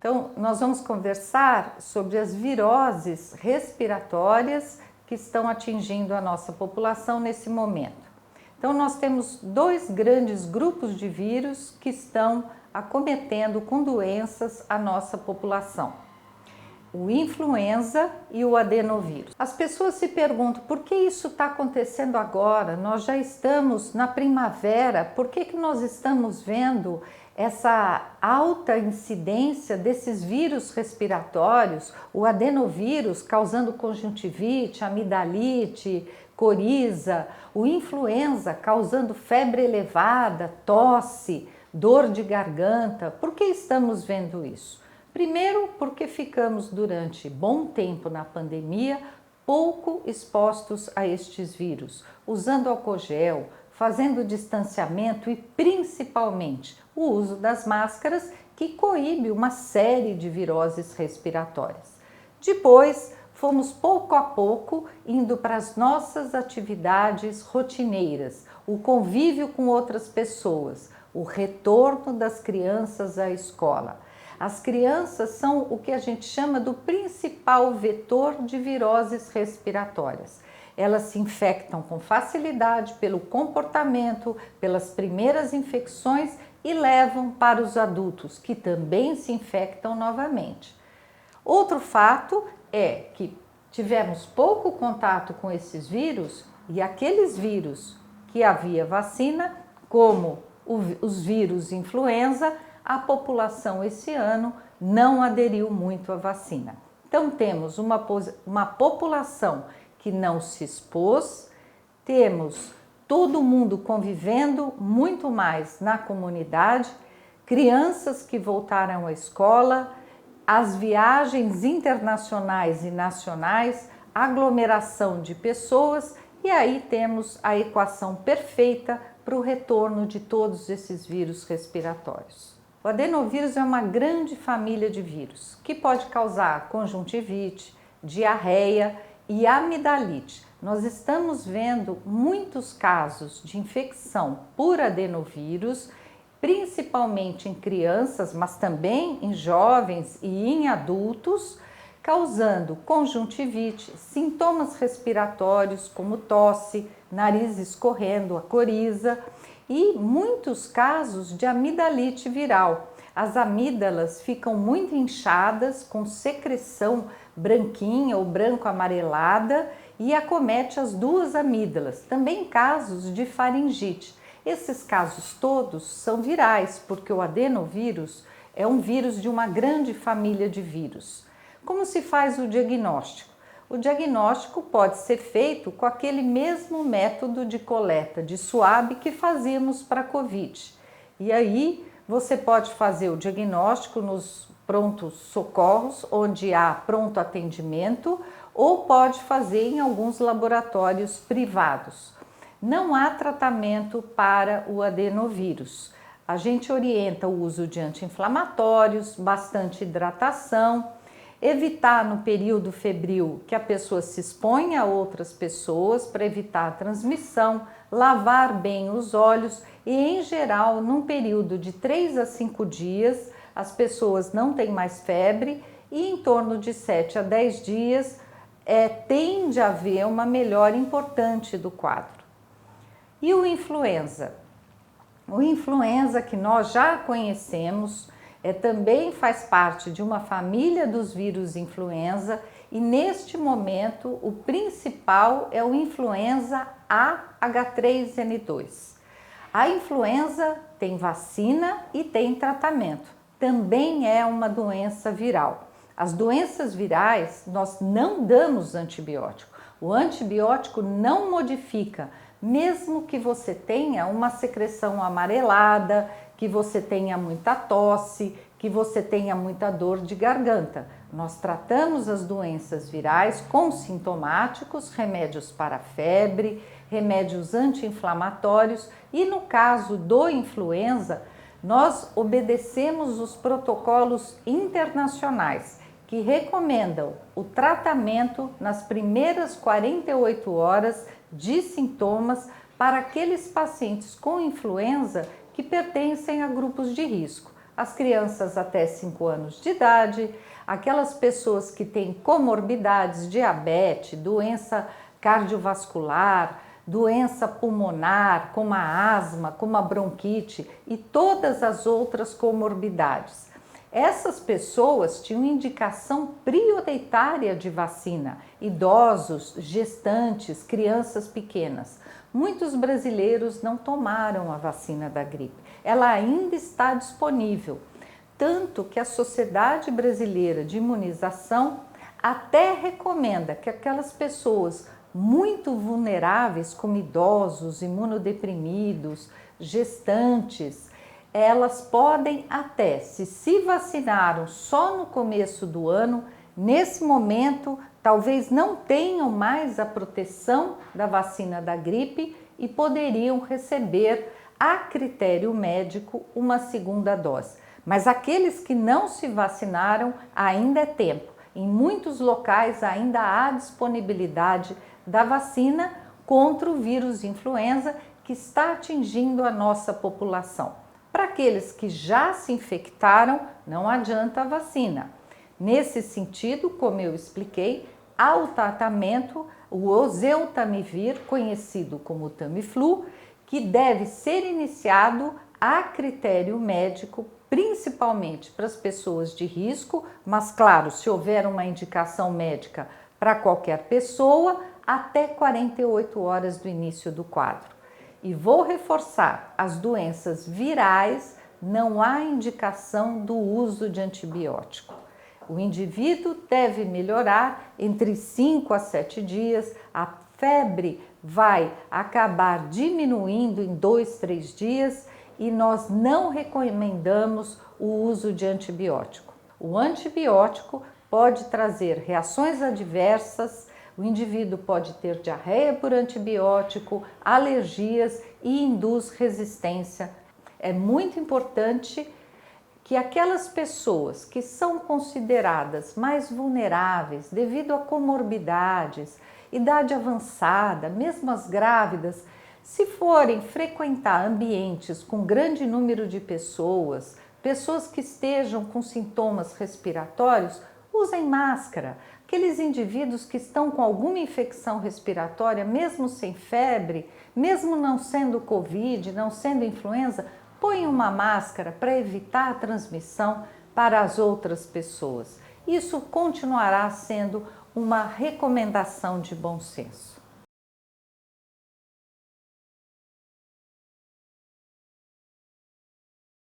Então, nós vamos conversar sobre as viroses respiratórias que estão atingindo a nossa população nesse momento. Então, nós temos dois grandes grupos de vírus que estão acometendo com doenças a nossa população: o influenza e o adenovírus. As pessoas se perguntam por que isso está acontecendo agora? Nós já estamos na primavera, por que nós estamos vendo essa alta incidência desses vírus respiratórios, o adenovírus causando conjuntivite, amidalite, coriza, o influenza causando febre elevada, tosse, dor de garganta? Por que estamos vendo isso? Primeiro, porque ficamos durante bom tempo na pandemia pouco expostos a estes vírus, usando álcool gel, fazendo distanciamento e principalmente o uso das máscaras, que coíbe uma série de viroses respiratórias. Depois, fomos pouco a pouco indo para as nossas atividades rotineiras, o convívio com outras pessoas, o retorno das crianças à escola. As crianças são o que a gente chama do principal vetor de viroses respiratórias. Elas se infectam com facilidade pelo comportamento, pelas primeiras infecções e levam para os adultos, que também se infectam novamente. Outro fato é que tivemos pouco contato com esses vírus e aqueles vírus que havia vacina, como os vírus influenza, a população esse ano não aderiu muito à vacina. Então temos uma população que não se expôs, temos todo mundo convivendo muito mais na comunidade, crianças que voltaram à escola, as viagens internacionais e nacionais, aglomeração de pessoas, e aí temos a equação perfeita para o retorno de todos esses vírus respiratórios. O adenovírus é uma grande família de vírus que pode causar conjuntivite, diarreia e amidalite. Nós estamos vendo muitos casos de infecção por adenovírus, principalmente em crianças, mas também em jovens e em adultos, causando conjuntivite, sintomas respiratórios como tosse, nariz escorrendo, a coriza e muitos casos de amidalite viral. As amígdalas ficam muito inchadas, com secreção branquinha ou branco-amarelada e acomete as duas amígdalas. Também casos de faringite. Esses casos todos são virais, porque o adenovírus é um vírus de uma grande família de vírus. Como se faz o diagnóstico? O diagnóstico pode ser feito com aquele mesmo método de coleta de suave que fazíamos para a Covid. E aí você pode fazer o diagnóstico nos prontos socorros, onde há pronto atendimento, ou pode fazer em alguns laboratórios privados. Não há tratamento para o adenovírus. A gente orienta o uso de anti-inflamatórios, bastante hidratação, evitar no período febril que a pessoa se exponha a outras pessoas para evitar a transmissão, lavar bem os olhos e, em geral, num período de 3 a 5 dias, as pessoas não têm mais febre e em torno de 7 a 10 dias tende a haver uma melhora importante do quadro. E o influenza? O influenza, que nós já conhecemos, também faz parte de uma família dos vírus influenza e neste momento o principal é o influenza AH3N2. A influenza tem vacina e tem tratamento. Também é uma doença viral. As doenças virais nós não damos antibiótico. O antibiótico não modifica, mesmo que você tenha uma secreção amarelada, que você tenha muita tosse, que você tenha muita dor de garganta. Nós tratamos as doenças virais com sintomáticos, remédios para febre, remédios anti-inflamatórios e no caso do influenza, nós obedecemos os protocolos internacionais que recomendam o tratamento nas primeiras 48 horas de sintomas para aqueles pacientes com influenza que pertencem a grupos de risco. as crianças até 5 anos de idade, aquelas pessoas que têm comorbidades, diabetes, doença cardiovascular, doença pulmonar, como a asma, como a bronquite e todas as outras comorbidades. Essas pessoas tinham indicação prioritária de vacina, idosos, gestantes, crianças pequenas. Muitos brasileiros não tomaram a vacina da gripe. Ela ainda está disponível, tanto que a Sociedade Brasileira de Imunização até recomenda que aquelas pessoas muito vulneráveis, como idosos, imunodeprimidos, gestantes, elas podem até, se vacinaram só no começo do ano, nesse momento talvez não tenham mais a proteção da vacina da gripe e poderiam receber, a critério médico, uma segunda dose. Mas aqueles que não se vacinaram, ainda é tempo. Em muitos locais ainda há disponibilidade da vacina contra o vírus influenza que está atingindo a nossa população. Para aqueles que já se infectaram, não adianta a vacina. Nesse sentido, como eu expliquei, há o tratamento, o oseltamivir, conhecido como Tamiflu, que deve ser iniciado a critério médico, principalmente para as pessoas de risco, mas claro, se houver uma indicação médica para qualquer pessoa, até 48 horas do início do quadro. E vou reforçar, as doenças virais não há indicação do uso de antibiótico. O indivíduo deve melhorar entre 5 a 7 dias, a febre vai acabar diminuindo em 2, 3 dias e nós não recomendamos o uso de antibiótico. O antibiótico pode trazer reações adversas, o indivíduo pode ter diarreia por antibiótico, alergias e induz resistência. É muito importante que aquelas pessoas que são consideradas mais vulneráveis devido a comorbidades, idade avançada, mesmo as grávidas, se forem frequentar ambientes com grande número de pessoas, pessoas que estejam com sintomas respiratórios, usem máscara. Aqueles indivíduos que estão com alguma infecção respiratória, mesmo sem febre, mesmo não sendo Covid, não sendo influenza, põem uma máscara para evitar a transmissão para as outras pessoas. Isso continuará sendo uma recomendação de bom senso.